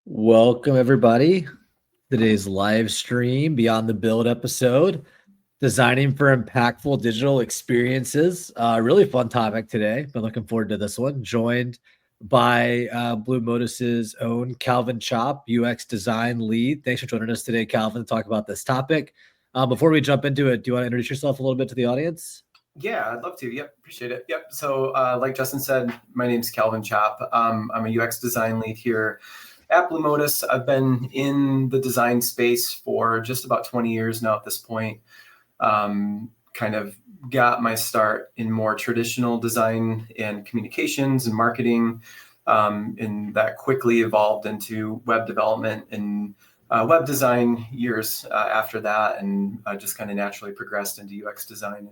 Welcome, everybody. Today's live stream, Beyond the Build episode, designing for impactful digital experiences. Really fun topic today. Been looking forward to this one. Joined by BlueModus's own Calvin Chopp, UX design lead. Thanks for joining us today, Calvin, to talk about this topic. Before we jump into it, do you want to introduce yourself a little bit to the audience? Yeah, I'd love to. Yep, appreciate it. Yep. So, like Justin said, my name's Calvin Chopp. I'm a UX design lead here at BlueModus. I've been in the design space for just about 20 years now at this point. Kind of got my start in more traditional design and communications and marketing, and that quickly evolved into web development and web design years after that, and just kind of naturally progressed into UX design.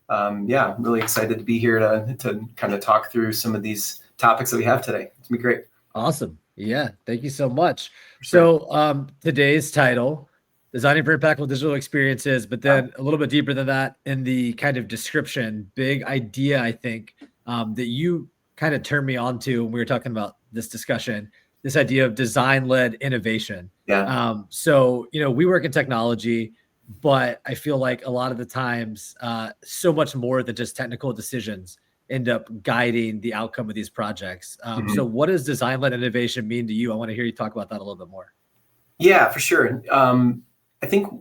And yeah, I'm really excited to be here to kind of talk through some of these topics that we have today. It's gonna be great. Awesome. Yeah, thank you so much. Sure. So today's title, Designing for Impactful Digital Experiences, but then a little bit deeper than that in the kind of description, big idea, I think, that you kind of turned me on to when we were talking about this discussion, this idea of design-led innovation. Yeah. So, we work in technology, but I feel like a lot of the times, so much more than just technical decisions end up guiding the outcome of these projects. So what does design-led innovation mean to you? I want to hear you talk about that a little bit more. Yeah, for sure. I think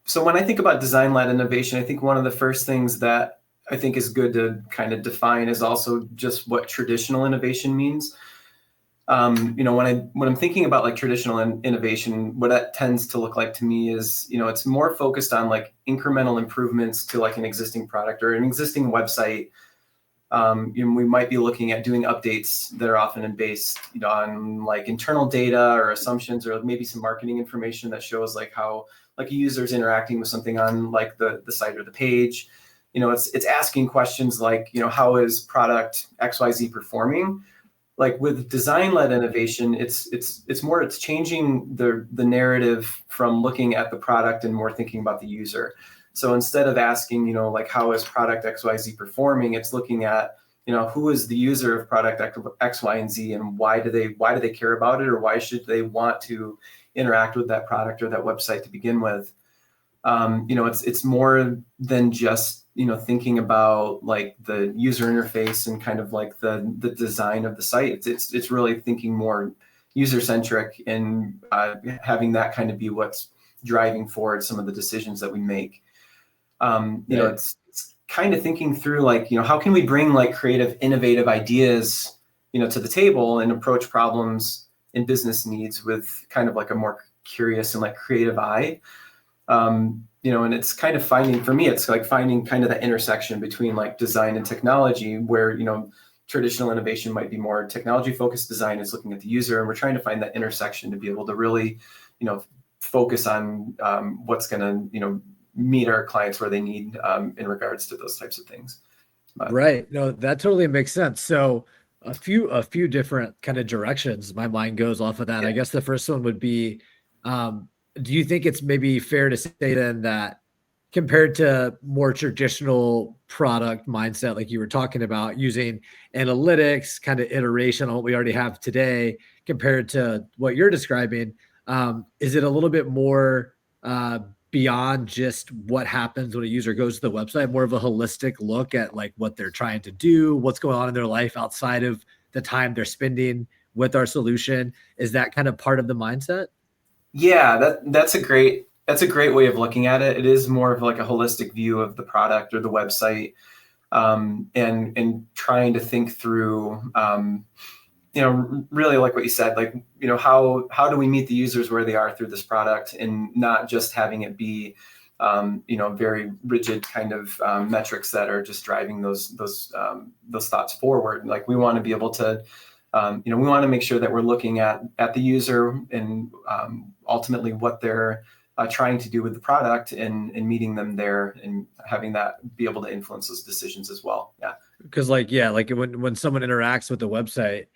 so. When I think about design-led innovation, I think one of the first things that I think is good to kind of define is also just what traditional innovation means. When I'm thinking about like traditional innovation, what that tends to look like to me is, it's more focused on like incremental improvements to like an existing product or an existing website. We might be looking at doing updates that are often based, on like internal data or assumptions, or maybe some marketing information that shows like how like a user is interacting with something on like the site or the page. It's asking questions like, how is product XYZ performing? Like with design-led innovation, it's changing the narrative from looking at the product and more thinking about the user. So instead of asking, like how is product XYZ performing, it's looking at, who is the user of product X, Y, and Z, and why do they care about it, or why should they want to interact with that product or that website to begin with? It's more than just thinking about like the user interface and kind of like the design of the site. It's really thinking more user centric and having that kind of be what's driving forward some of the decisions that we make. It's kind of thinking through like, how can we bring like creative, innovative ideas, to the table and approach problems and business needs with kind of like a more curious and like creative eye. And it's kind of for me, it's like finding kind of the intersection between like design and technology where, traditional innovation might be more technology focused, design is looking at the user, and we're trying to find that intersection to be able to really, focus on what's going to, meet our clients where they need in regards to those types of things. Right. No, that totally makes sense. So a few different kind of directions my mind goes off of that. Yeah. I guess the first one would be, do you think it's maybe fair to say then that compared to more traditional product mindset, like you were talking about, using analytics, kind of iteration on what we already have today, compared to what you're describing, is it a little bit more beyond just what happens when a user goes to the website, more of a holistic look at like what they're trying to do, what's going on in their life outside of the time they're spending with our solution? Is that kind of part of the mindset? Yeah, that's a great way of looking at it. It is more of like a holistic view of the product or the website, and trying to think through, really like what you said, like, how do we meet the users where they are through this product, and not just having it be, very rigid kind of metrics that are just driving those thoughts forward. Like we want to be able to, we want to make sure that we're looking at the user and ultimately what they're trying to do with the product, and meeting them there and having that be able to influence those decisions as well. Yeah. Because like when someone interacts with the website,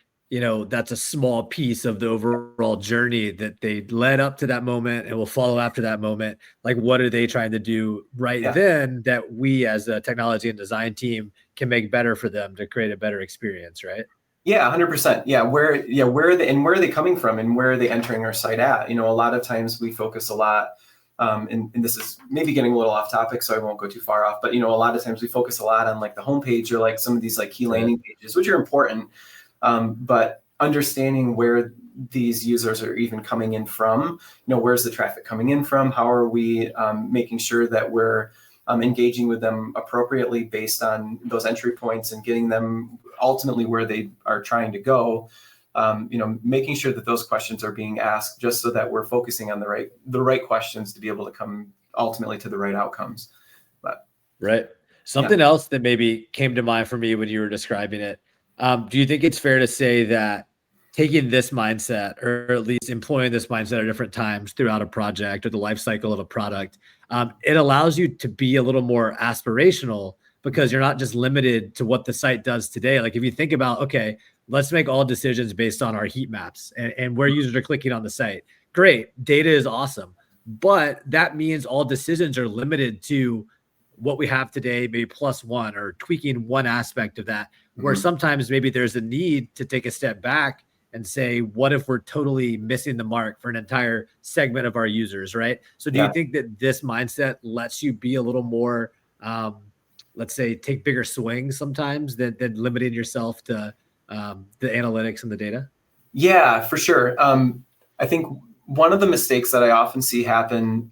that's a small piece of the overall journey that they led up to that moment and will follow after that moment. Like what are they trying to do right then that we as a technology and design team can make better for them to create a better experience, right? Yeah, 100%. Yeah, where are they coming from, and where are they entering our site at? A lot of times we focus a lot, and this is maybe getting a little off topic, so I won't go too far off. But a lot of times we focus a lot on like the homepage or like some of these like key landing pages, which are important. But understanding where these users are even coming in from, where's the traffic coming in from? How are we making sure that we're engaging with them appropriately based on those entry points and getting them ultimately where they are trying to go? Making sure that those questions are being asked, just so that we're focusing on the right questions to be able to come ultimately to the right outcomes. But right. Something else that maybe came to mind for me when you were describing it. Do you think it's fair to say that taking this mindset, or at least employing this mindset at different times throughout a project or the life cycle of a product, it allows you to be a little more aspirational, because you're not just limited to what the site does today. Like if you think about, okay, let's make all decisions based on our heat maps and where users are clicking on the site. Great. Data is awesome. But that means all decisions are limited to what we have today, maybe plus one, or tweaking one aspect of that, where sometimes maybe there's a need to take a step back and say, what if we're totally missing the mark for an entire segment of our users, right? So do you think that this mindset lets you be a little more, let's say, take bigger swings sometimes than limiting yourself to the analytics and the data? Yeah, for sure. I think one of the mistakes that I often see happen,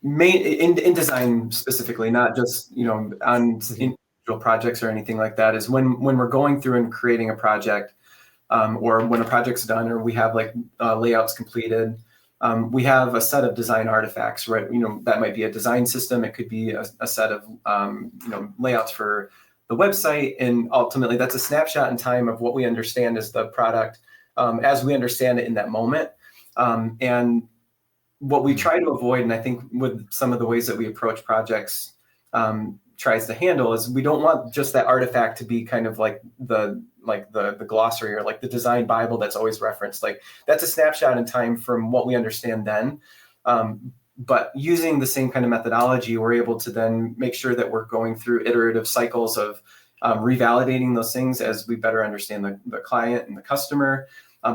in design specifically, not just on individual projects or anything like that, is when we're going through and creating a project, or when a project's done, or we have like layouts completed. We have a set of design artifacts, right? That might be a design system. It could be a set of layouts for the website, and ultimately that's a snapshot in time of what we understand as the product, as we understand it in that moment. And what we try to avoid, and I think with some of the ways that we approach projects tries to handle, is we don't want just that artifact to be kind of like the glossary, or like the design Bible that's always referenced. Like that's a snapshot in time from what we understand then. But using the same kind of methodology, we're able to then make sure that we're going through iterative cycles of revalidating those things as we better understand the client and the customer,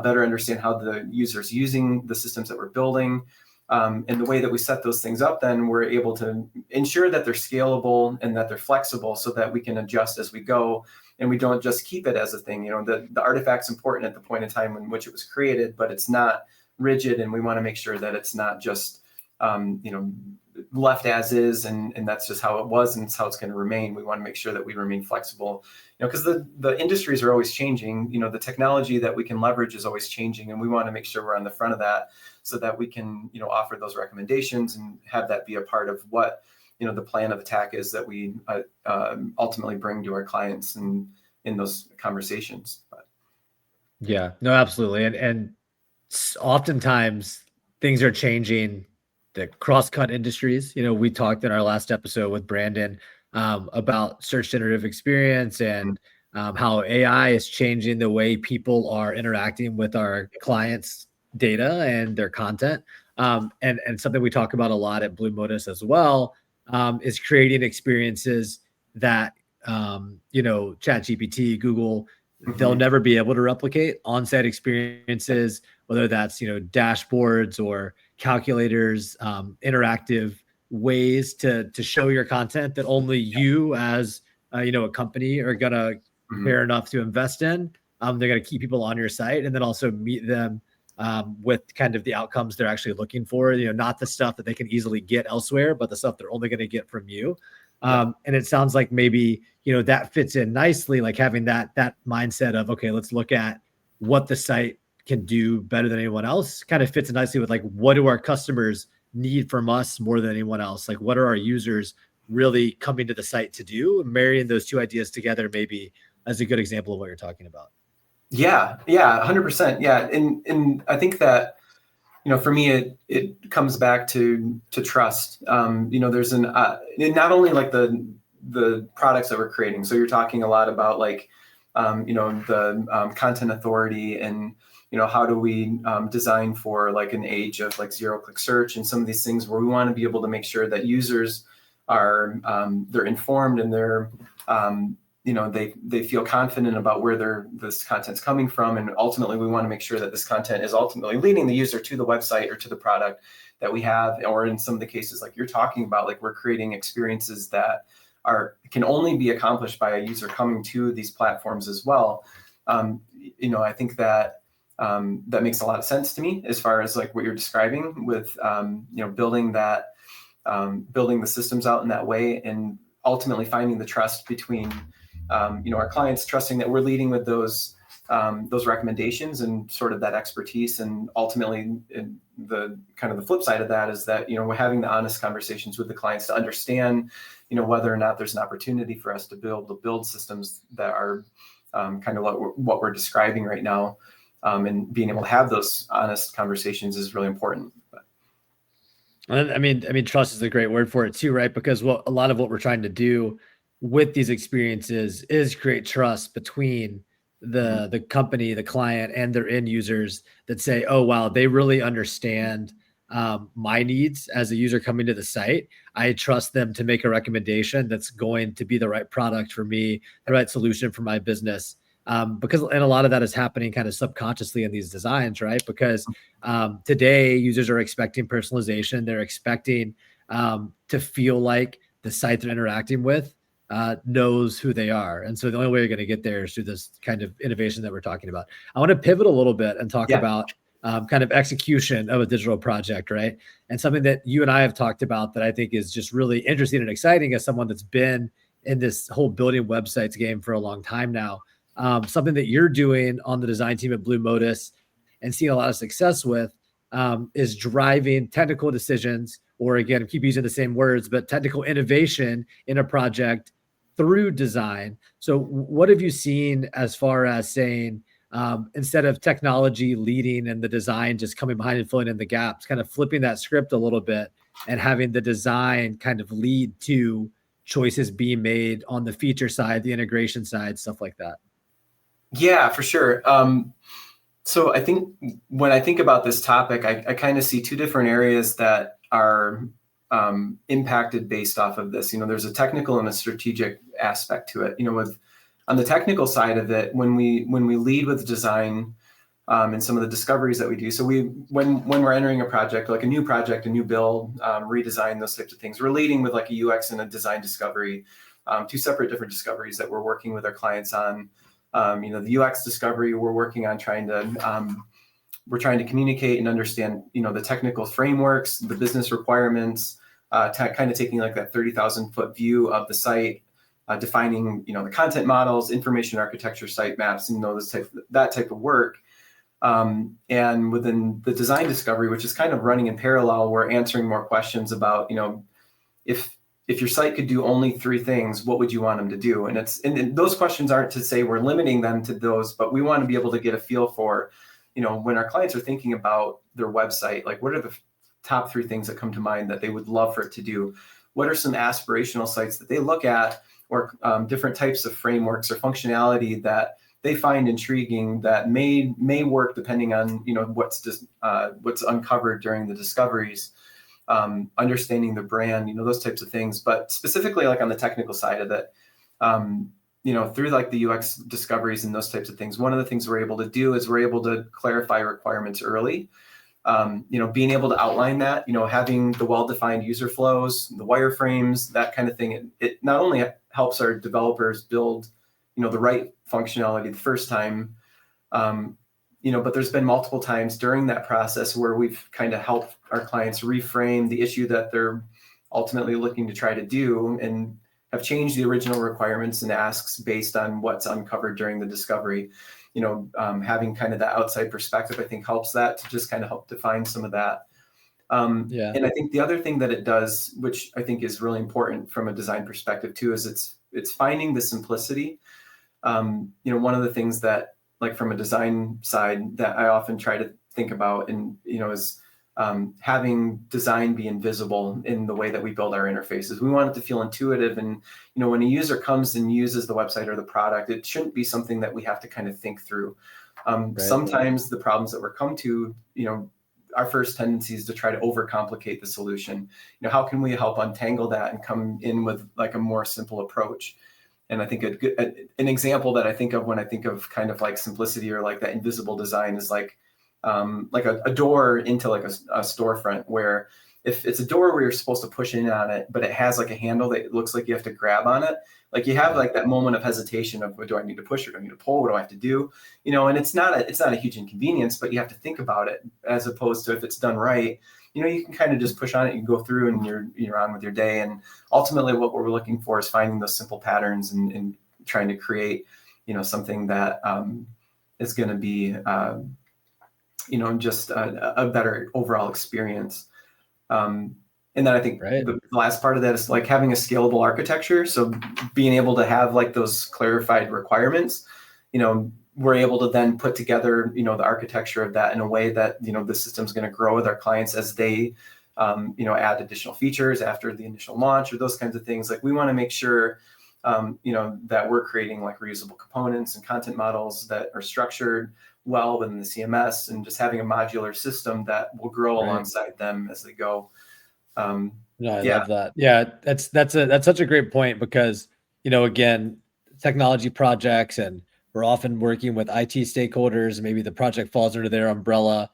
better understand how the user's using the systems that we're building. And the way that we set those things up, then we're able to ensure that they're scalable and that they're flexible, so that we can adjust as we go, and we don't just keep it as a thing. The artifact's important at the point in time in which it was created, but it's not rigid, and we want to make sure that it's not just left as is, and that's just how it was, and it's how it's going to remain. We want to make sure that we remain flexible, because the industries are always changing. The technology that we can leverage is always changing, and we want to make sure we're on the front of that, so that we can offer those recommendations and have that be a part of what the plan of attack is that we ultimately bring to our clients and in those conversations. But Yeah, no, absolutely. And oftentimes things are changing, the cross-cut industries. We talked in our last episode with Brandon about search generative experience, and how AI is changing the way people are interacting with our clients' data and their content. And something we talk about a lot at BlueModus as well, is creating experiences that ChatGPT, Google, they'll never be able to replicate. On-site experiences, whether that's dashboards or calculators, interactive ways to show your content that only you as a company are gonna care enough to invest in. They're gonna keep people on your site, and then also meet them with kind of the outcomes they're actually looking for. Not the stuff that they can easily get elsewhere, but the stuff they're only going to get from you. And it sounds like maybe that fits in nicely, like having that mindset of, okay, let's look at what the site can do better than anyone else. Kind of fits in nicely with like, what do our customers need from us more than anyone else? Like, what are our users really coming to the site to do? Marrying those two ideas together maybe as a good example of what you're talking about. Yeah, 100%. Yeah, and I think that for me, it comes back to trust. There's not only like the products that we're creating. So you're talking a lot about like the content authority, and how do we design for like an age of like zero-click search, and some of these things where we want to be able to make sure that users are they're informed, and they're they feel confident about where this content's coming from. And ultimately, we want to make sure that this content is ultimately leading the user to the website or to the product that we have, or in some of the cases like you're talking about, like we're creating experiences that can only be accomplished by a user coming to these platforms as well. I think that that makes a lot of sense to me as far as like what you're describing with building the systems out in that way, and ultimately finding the trust between our clients trusting that we're leading with those recommendations and sort of that expertise. And ultimately, the kind of the flip side of that is that, we're having the honest conversations with the clients to understand, whether or not there's an opportunity for us to build systems that are kind of what we're describing right now. And being able to have those honest conversations is really important. I mean, trust is a great word for it too, right? Because a lot of what we're trying to do with these experiences is create trust between the company, the client, and their end users that say, oh, wow, they really understand my needs as a user coming to the site. I trust them to make a recommendation that's going to be the right product for me, the right solution for my business. And a lot of that is happening kind of subconsciously in these designs, right? Because today users are expecting personalization. They're expecting to feel like the site they're interacting with knows who they are. And so the only way you're going to get there is through this kind of innovation that we're talking about. I want to pivot a little bit and talk about kind of execution of a digital project, right? And something that you and I have talked about that I think is just really interesting and exciting as someone that's been in this whole building websites game for a long time now. Something that you're doing on the design team at BlueModus and seeing a lot of success with is driving technical decisions, or again, I keep using the same words, but technical innovation in a project through design. So what have you seen as far as saying, instead of technology leading and the design just coming behind and filling in the gaps, kind of flipping that script a little bit and having the design kind of lead to choices being made on the feature side, the integration side, stuff like that? Yeah, for sure. So I think when I think about this topic, I kind of see two different areas that are impacted based off of this. There's a technical and a strategic aspect to it. On the technical side of it, when we lead with design and some of the discoveries that we do. So when we're entering a project, like a new project, a new build, redesign, those types of things, we're leading with like a UX and a design discovery, two separate different discoveries that we're working with our clients on. The UX discovery, we're working on trying to communicate and understand, the technical frameworks, the business requirements, kind of taking like that 30,000 foot view of the site, defining, the content models, information architecture, site maps, and that type of work. And within the design discovery, which is kind of running in parallel, we're answering more questions about, if your site could do only 3 things, what would you want them to do? And those questions aren't to say we're limiting them to those, but we want to be able to get a feel for, when our clients are thinking about their website, like what are the top 3 things that come to mind that they would love for it to do? What are some aspirational sites that they look at, or different types of frameworks or functionality that they find intriguing that may work depending on, what's uncovered during the discoveries. Understanding the brand, those types of things. But specifically like on the technical side of it, through like the UX discoveries and those types of things, one of the things we're able to do is we're able to clarify requirements early. Being able to outline that, having the well-defined user flows, the wireframes, that kind of thing. It not only helps our developers build, the right functionality the first time, but there's been multiple times during that process where we've kind of helped our clients reframe the issue that they're ultimately looking to try to do, and have changed the original requirements and asks based on what's uncovered during the discovery. Having kind of the outside perspective, I think helps that to just kind of help define some of that. And I think the other thing that it does, which I think is really important from a design perspective too, is it's finding the simplicity. One of the things that, like from a design side, that I often try to think about and, is having design be invisible in the way that we build our interfaces. We want it to feel intuitive. And, when a user comes and uses the website or the product, it shouldn't be something that we have to kind of think through. Right. Sometimes the problems that we're come to, our first tendency is to try to overcomplicate the solution. How can we help untangle that and come in with like a more simple approach? And I think an example that I think of when I think of kind of like simplicity or like that invisible design is like a door into like a storefront, where if it's a door where you're supposed to push in on it, but it has like a handle that looks like you have to grab on it. Like you have like that moment of hesitation of, do I need to push or do I need to pull? What do I have to do? And it's not a huge inconvenience, but you have to think about it, as opposed to if it's done right, you can kind of just push on it, you go through and you're on with your day. And ultimately what we're looking for is finding those simple patterns and trying to create, something that is going to be, just a better overall experience. And then I think the last part of that is like having a scalable architecture. So being able to have like those clarified requirements, we're able to then put together, the architecture of that in a way that, the system's going to grow with our clients as they, add additional features after the initial launch or those kinds of things. Like we want to make sure, that we're creating like reusable components and content models that are structured well within the CMS, and just having a modular system that will grow alongside them as they go. No, I love that. Yeah, that's such a great point, because, again, technology projects, and we're often working with IT stakeholders, maybe the project falls under their umbrella.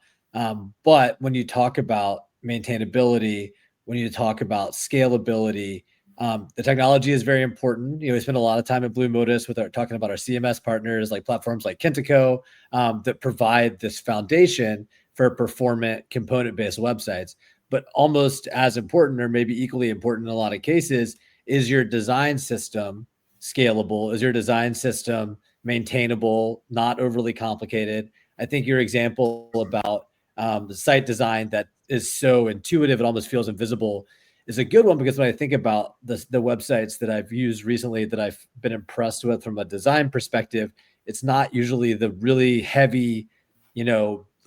But when you talk about maintainability, when you talk about scalability, the technology is very important. We spend a lot of time at BlueModus talking about our CMS partners, like platforms like Kentico, that provide this foundation for performant component-based websites. But almost as important, or maybe equally important in a lot of cases, is your design system scalable? Is your design system maintainable, not overly complicated? I think your example about the site design that is so intuitive, it almost feels invisible, is a good one, because when I think about the websites that I've used recently that I've been impressed with from a design perspective, it's not usually the really heavy,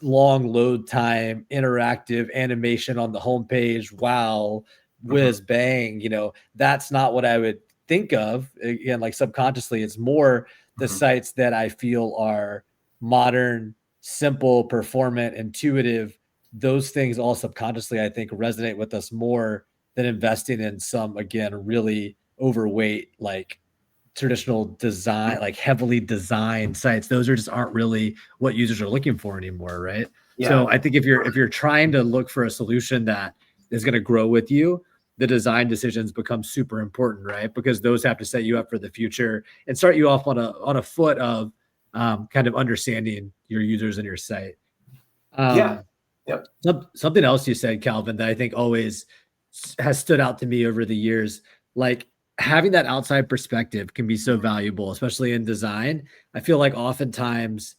long load time, interactive animation on the homepage. Wow, whiz bang. That's not what I would think of. Again, like subconsciously, it's more the sites that I feel are modern, simple, performant, intuitive. Those things all subconsciously, I think, resonate with us more than investing in some, again, really overweight, like traditional design, like heavily designed sites. Those just aren't really what users are looking for anymore, right? Yeah. So I think if you're trying to look for a solution that is going to grow with you, the design decisions become super important, right? Because those have to set you up for the future and start you off on a foot of kind of understanding your users and your site. Yep. Something else you said, Calvin, that I think always has stood out to me over the years, like having that outside perspective can be so valuable, especially in design. I feel like oftentimes,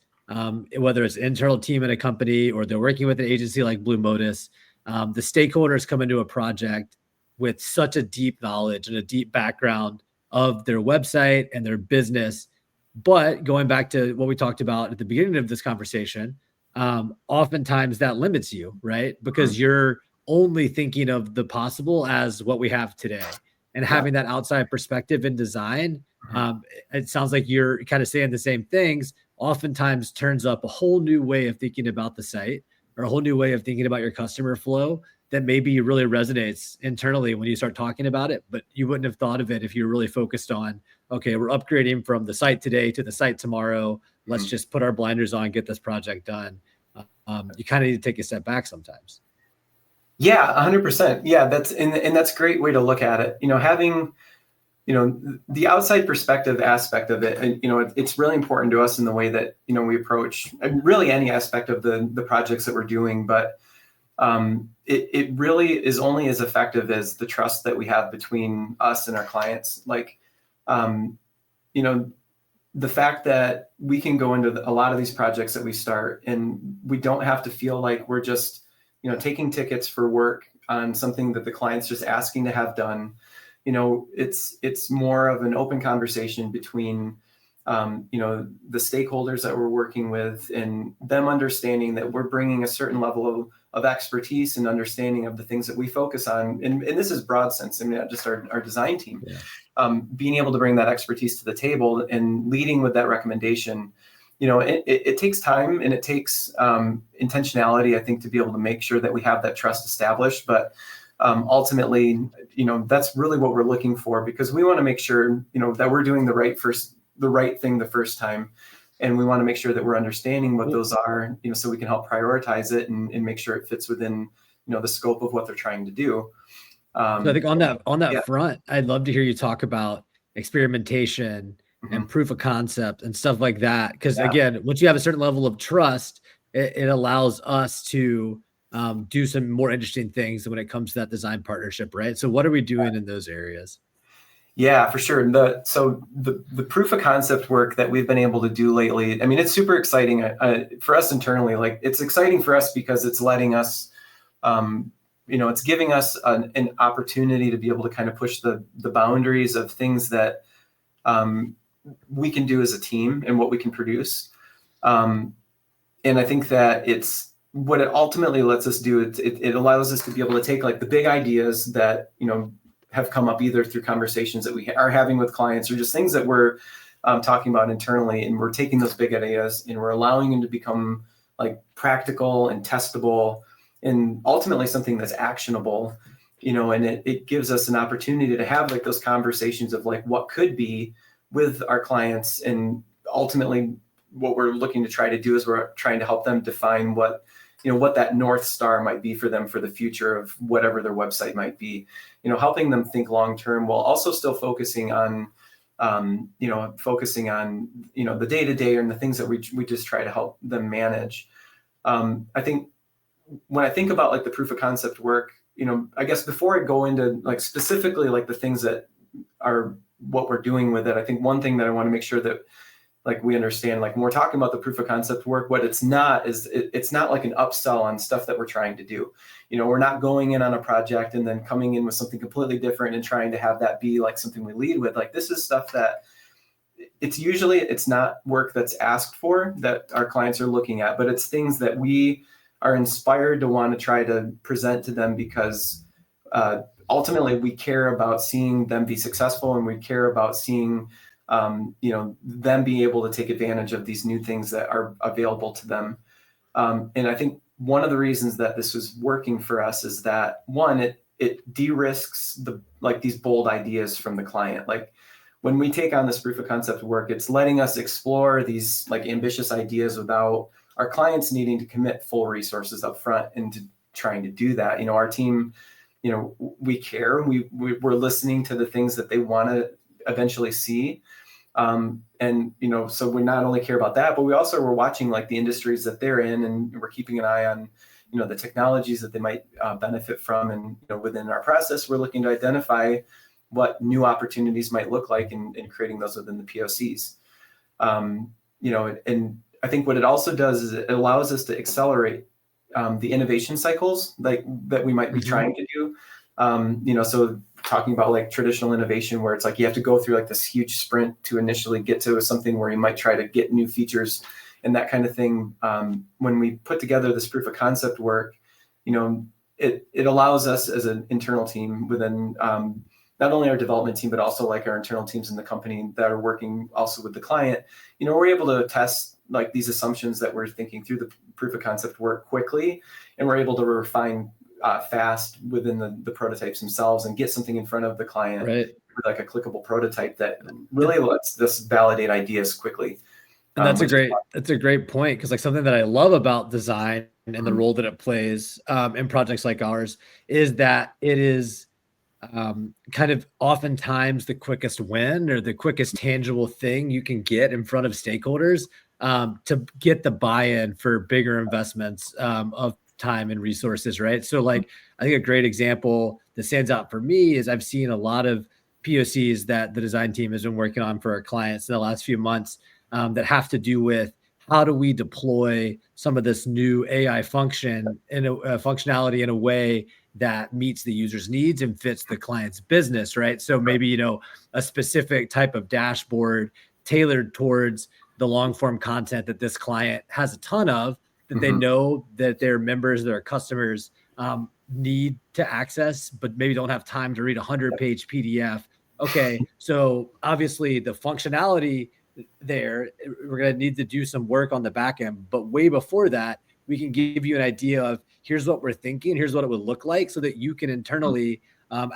whether it's internal team at a company or they're working with an agency like BlueModus, the stakeholders come into a project with such a deep knowledge and a deep background of their website and their business. But going back to what we talked about at the beginning of this conversation, oftentimes that limits you, right? Because you're only thinking of the possible as what we have today. And having that outside perspective in design, it sounds like you're kind of saying the same things, oftentimes turns up a whole new way of thinking about the site, or a whole new way of thinking about your customer flow that maybe really resonates internally when you start talking about it. But you wouldn't have thought of it if you were really focused on, okay, we're upgrading from the site today to the site tomorrow. Let's just put our blinders on, get this project done. You kind of need to take a step back sometimes. Yeah, 100%. Yeah, that's a great way to look at it. Having, the outside perspective aspect of it, and, it's really important to us in the way that, we approach really any aspect of the projects that we're doing. But it really is only as effective as the trust that we have between us and our clients. Like, the fact that we can go into a lot of these projects that we start, and we don't have to feel like we're just, taking tickets for work on something that the client's just asking to have done. It's more of an open conversation between, the stakeholders that we're working with, and them understanding that we're bringing a certain level of expertise and understanding of the things that we focus on. And this is broad sense, not just our design team. Yeah. Being able to bring that expertise to the table and leading with that recommendation, it takes time, and it takes intentionality, I think, to be able to make sure that we have that trust established. But ultimately, that's really what we're looking for, because we want to make sure, that we're doing the right thing the first time. And we want to make sure that we're understanding what those are, so we can help prioritize it and make sure it fits within, the scope of what they're trying to do. So I think on that Yeah. front, I'd love to hear you talk about experimentation Mhm. and proof of concept and stuff like that. Because Yeah. again, once you have a certain level of trust, it allows us to do some more interesting things when it comes to that design partnership, right? So what are we doing in those areas? Yeah, for sure. The proof of concept work that we've been able to do lately, I mean, it's super exciting for us internally. Like, it's exciting for us because it's letting us, it's giving us an opportunity to be able to kind of push the boundaries of things that we can do as a team and what we can produce. And I think that it's what it ultimately lets us do. It allows us to be able to take like the big ideas that, have come up either through conversations that we are having with clients or just things that we're talking about internally. And we're taking those big ideas and we're allowing them to become like practical and testable and ultimately something that's actionable, and it gives us an opportunity to have like those conversations of like what could be with our clients. And ultimately what we're looking to try to do is we're trying to help them define what that North Star might be for them for the future of whatever their website might be, helping them think long-term while also still focusing on, the day-to-day and the things that we just try to help them manage. I think when I think about like the proof of concept work, I guess before I go into like specifically like the things that are what we're doing with it, I think one thing that I want to make sure that like we understand, like when we're talking about the proof of concept work, what it's not is it's not like an upsell on stuff that we're trying to do. We're not going in on a project and then coming in with something completely different and trying to have that be like something we lead with. Like, this is stuff that it's not work that's asked for that our clients are looking at, but it's things that we are inspired to want to try to present to them because ultimately we care about seeing them be successful, and we care about seeing them be able to take advantage of these new things that are available to them. And I think one of the reasons that this was working for us is that, one, it de-risks these bold ideas from the client. Like, when we take on this proof of concept work, it's letting us explore these like ambitious ideas without our clients needing to commit full resources up front into trying to do that. Our team, we care. We're listening to the things that they want to eventually see. So we not only care about that, but we're watching like the industries that they're in, and we're keeping an eye on, the technologies that they might benefit from. And, within our process, we're looking to identify what new opportunities might look like in creating those within the POCs. And I think what it also does is it allows us to accelerate the innovation cycles like that we might be trying to do. So talking about like traditional innovation where it's like you have to go through like this huge sprint to initially get to something where you might try to get new features and that kind of thing. When we put together this proof of concept work, it allows us as an internal team within not only our development team, but also like our internal teams in the company that are working also with the client, we're able to test like these assumptions that we're thinking through the proof of concept work quickly. And we're able to refine fast within the prototypes themselves and get something in front of the client Right. with like a clickable prototype that really lets us validate ideas quickly. And that's a great point, because like something that I love about design and the role that it plays in projects like ours is that it is kind of oftentimes the quickest win or the quickest tangible thing you can get in front of stakeholders to get the buy-in for bigger investments of time and resources, right? So like, I think a great example that stands out for me is I've seen a lot of POCs that the design team has been working on for our clients in the last few months that have to do with how do we deploy some of this new AI function in a functionality in a way that meets the user's needs and fits the client's business, right? So maybe, a specific type of dashboard tailored towards the long form content that this client has a ton of, that they know that their members, their customers need to access, but maybe don't have time to read a 100-page PDF. Okay, so obviously the functionality there, we're going to need to do some work on the back end, but way before that, we can give you an idea of here's what we're thinking, here's what it would look like, so that you can internally,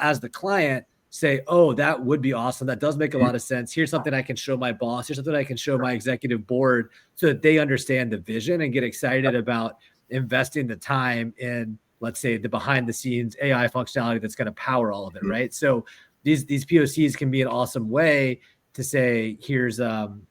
as the client, say, oh, that would be awesome. That does make a lot of sense. Here's something I can show my boss. Here's something I can show my executive board so that they understand the vision and get excited about investing the time in, let's say, the behind the scenes AI functionality that's going to power all of it, right? So these POCs can be an awesome way to say, here's an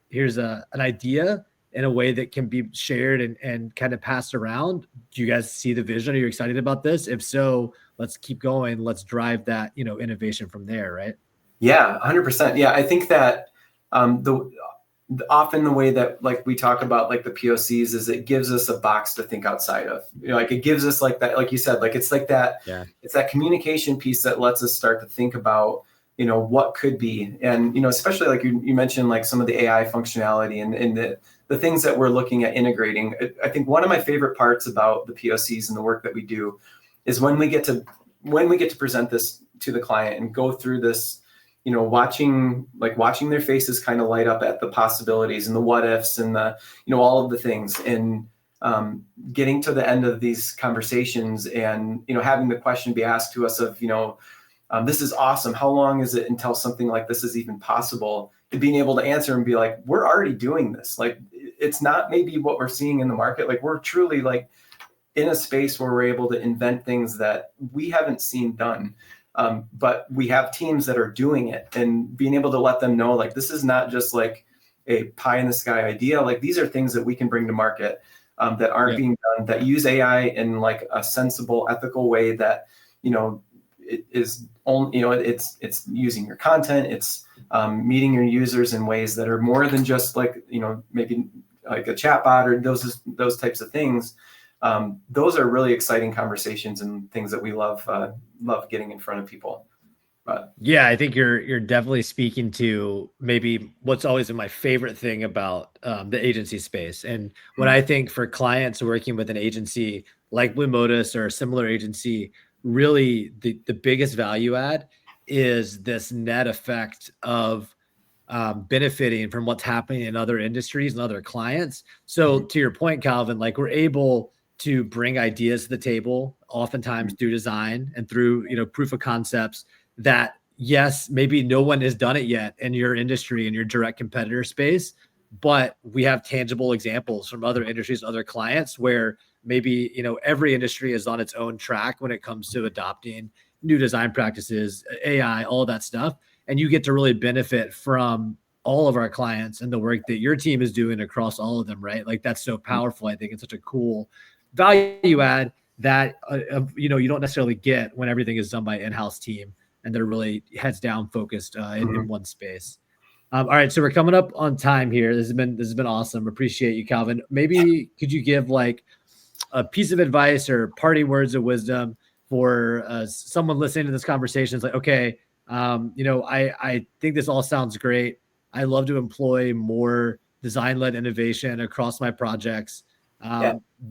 idea in a way that can be shared and kind of passed around. Do you guys see the vision? Are you excited about this? If so, let's keep going. Let's drive that, innovation from there, right? Yeah, 100%. Yeah, I think that often the way that like we talk about like the POCs is it gives us a box to think outside of. Like it gives us like that, like you said, like it's like that. Yeah. It's that communication piece that lets us start to think about what could be, and especially like you mentioned like some of the AI functionality and the things that we're looking at integrating. I think one of my favorite parts about the POCs and the work that we do is when we get to present this to the client and go through this, watching their faces kind of light up at the possibilities and the what ifs and the, all of the things, and getting to the end of these conversations and, having the question be asked to us of, this is awesome. How long is it until something like this is even possible? And being able to answer and be like, we're already doing this. Like, it's not maybe what we're seeing in the market. Like, we're truly like in a space where we're able to invent things that we haven't seen done. But we have teams that are doing it, and being able to let them know, like, this is not just like a pie in the sky idea. Like, these are things that we can bring to market that aren't being done, that use AI in like a sensible, ethical way that, it is only, it's using your content, it's meeting your users in ways that are more than just like, maybe like a chatbot or those types of things. Those are really exciting conversations and things that we love getting in front of people. But yeah, I think you're definitely speaking to maybe what's always been my favorite thing about the agency space. And when I think for clients working with an agency like BlueModus or a similar agency, really the biggest value add is this net effect of benefiting from what's happening in other industries and other clients. So to your point, Calvin, like we're able to bring ideas to the table, oftentimes through design and through, proof of concepts that, yes, maybe no one has done it yet in your industry, in your direct competitor space, but we have tangible examples from other industries, other clients where maybe, every industry is on its own track when it comes to adopting new design practices, AI, all that stuff. And you get to really benefit from all of our clients and the work that your team is doing across all of them, right? Like that's so powerful. I think it's such a cool value add that, you don't necessarily get when everything is done by in-house team and they're really heads down focused in one space. All right, so we're coming up on time here. This has been awesome. Appreciate you, Calvin. Maybe could you give like a piece of advice or parting words of wisdom for someone listening to this conversation? It's like, okay, I think this all sounds great. I love to employ more design-led innovation across my projects.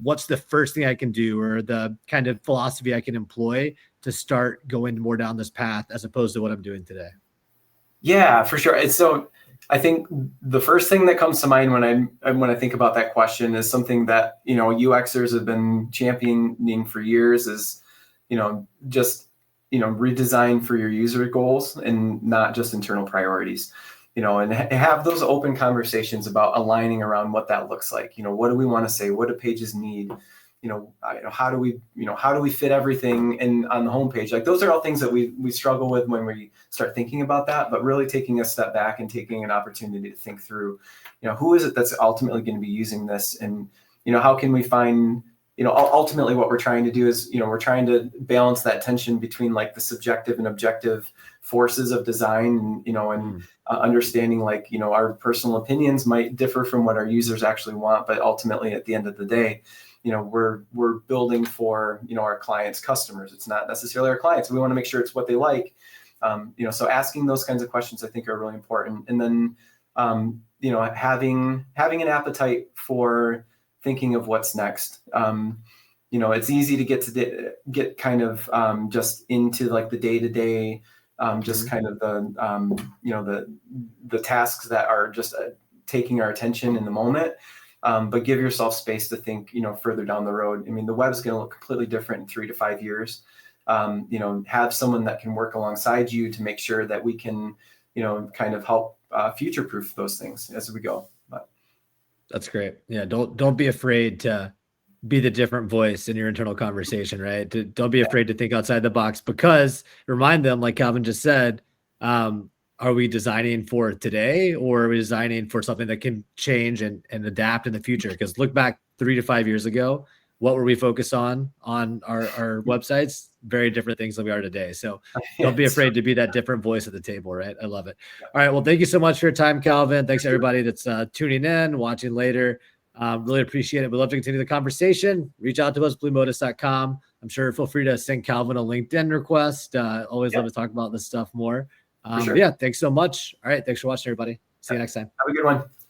What's the first thing I can do, or the kind of philosophy I can employ to start going more down this path as opposed to what I'm doing today? Yeah, for sure. And so I think the first thing that comes to mind when I think about that question is something that, UXers have been championing for years is, just, redesign for your user goals and not just internal priorities, and have those open conversations about aligning around what that looks like. What do we want to say? What do pages need? How do we fit everything in on the homepage? Like those are all things that we struggle with when we start thinking about that, but really taking a step back and taking an opportunity to think through, who is it that's ultimately going to be using this? And, how can we find, ultimately what we're trying to do is, we're trying to balance that tension between like the subjective and objective forces of design, and, understanding like, our personal opinions might differ from what our users actually want, but ultimately at the end of the day, we're building for, our clients' customers. It's not necessarily our clients. We want to make sure it's what they like. So asking those kinds of questions, I think, are really important. And then, having an appetite for thinking of what's next. It's easy to get kind of just into like the day-to-day, just kind of the tasks that are just taking our attention in the moment. but give yourself space to think, further down the road. I mean, the web's going to look completely different in 3 to 5 years. Have someone that can work alongside you to make sure that we can, kind of help future-proof those things as we go. But that's great. Yeah, don't be afraid to be the different voice in your internal conversation, right? Don't be afraid to think outside the box, because remind them, like Calvin just said, are we designing for today, or are we designing for something that can change and adapt in the future? Because look back 3 to 5 years ago, what were we focused on our websites? Very different things than we are today. So don't be afraid to be that different voice at the table, right? I love it. All right. Well, thank you so much for your time, Calvin. Thanks everybody that's tuning in, watching later. Really appreciate it. We'd love to continue the conversation. Reach out to us, BlueModus.com. I'm sure feel free to send Calvin a LinkedIn request. Always love to talk about this stuff more. Sure. Yeah, thanks so much. All right. Thanks for watching, everybody. See you next time. Have a good one.